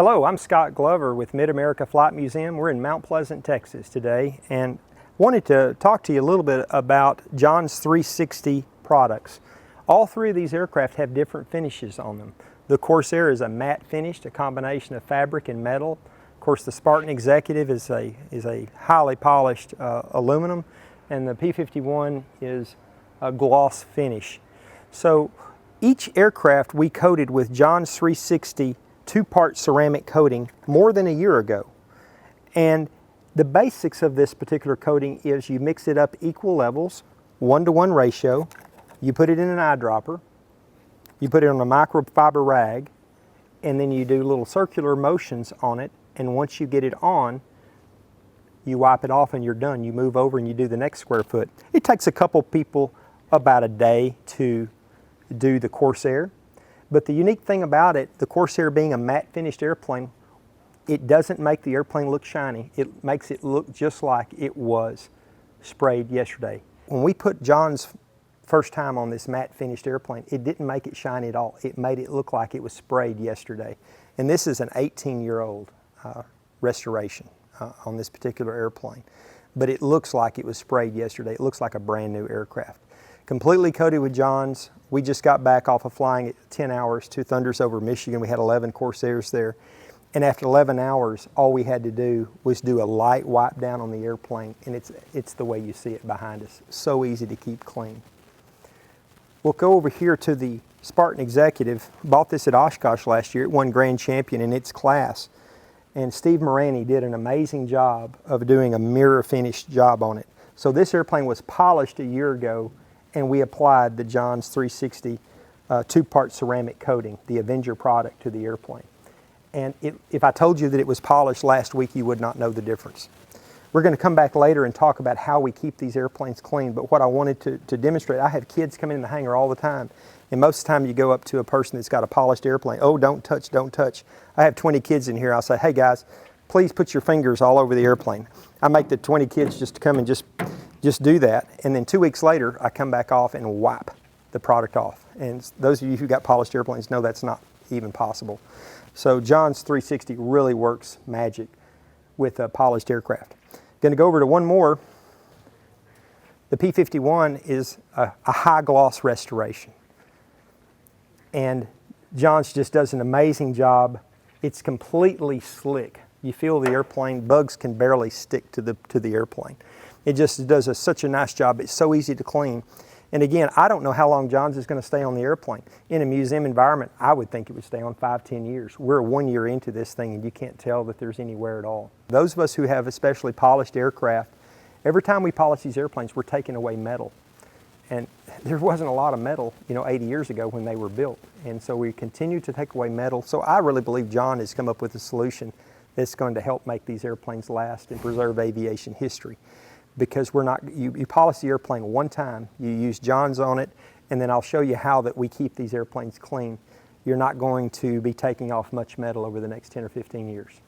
Hello, I'm Scott Glover with Mid-America Flight Museum. We're in Mount Pleasant, Texas today, and wanted to talk to you a little bit about John's 360 products. All three of these aircraft have different finishes on them. The Corsair is a matte finish, a combination of fabric and metal. Of course, the Spartan Executive is a highly polished aluminum, and the P-51 is a gloss finish. So each aircraft we coated with John's 360 two-part ceramic coating more than a year ago. And the basics of this particular coating is you mix it up equal levels, 1-to-1 ratio, you put it in an eyedropper, you put it on a microfiber rag, and then you do little circular motions on it, and once you get it on, you wipe it off and you're done. You move over and you do the next square foot. It takes a couple people about a day to do the Corsair. But the unique thing about it, the Corsair being a matte finished airplane, it doesn't make the airplane look shiny. It makes it look just like it was sprayed yesterday. When we put John's first time on this matte finished airplane, it didn't make it shiny at all. It made it look like it was sprayed yesterday. And this is an 18-year-old restoration on this particular airplane. But it looks like it was sprayed yesterday. It looks like a brand new aircraft. Completely coated with John's. We just got back off of flying at 10 hours to Thunders over Michigan. We had 11 Corsairs there. And after 11 hours, all we had to do was do a light wipe down on the airplane, and it's the way you see it behind us. So easy to keep clean. We'll go over here to the Spartan Executive. Bought this at Oshkosh last year. It won Grand Champion in its class. And Steve Morani did an amazing job of doing a mirror finished job on it. So this airplane was polished a year ago, and we applied the John's 360 two-part ceramic coating, the Avenger product, to the airplane. And if I told you that it was polished last week, you would not know the difference. We're going to come back later and talk about how we keep these airplanes clean, but what I wanted to demonstrate, I have kids come in the hangar all the time, and most of the time you go up to a person that's got a polished airplane, oh, don't touch, don't touch. I have 20 kids in here, I'll say, hey guys, please put your fingers all over the airplane. I make the 20 kids just come and just do that, and then 2 weeks later, I come back off and wipe the product off. And those of you who got polished airplanes know that's not even possible. So John's 360 really works magic with a polished aircraft. Going to go over to one more. The P-51 is a high gloss restoration. And John's just does an amazing job. It's completely slick. You feel the airplane, bugs can barely stick to the airplane. It just does such a nice job. It's so easy to clean. And again, I don't know how long John's is going to stay on the airplane. In a museum environment, I would think it would stay on 5-10 years. We're 1 year into this thing and you can't tell that there's any wear at all. Those of us who have especially polished aircraft, every time we polish these airplanes, we're taking away metal. And there wasn't a lot of metal, 80 years ago when they were built. And so we continue to take away metal. So I really believe John has come up with a solution that's going to help make these airplanes last and preserve aviation history. Because you polish the airplane one time, you use John's on it, and then I'll show you how that we keep these airplanes clean. You're not going to be taking off much metal over the next 10 or 15 years.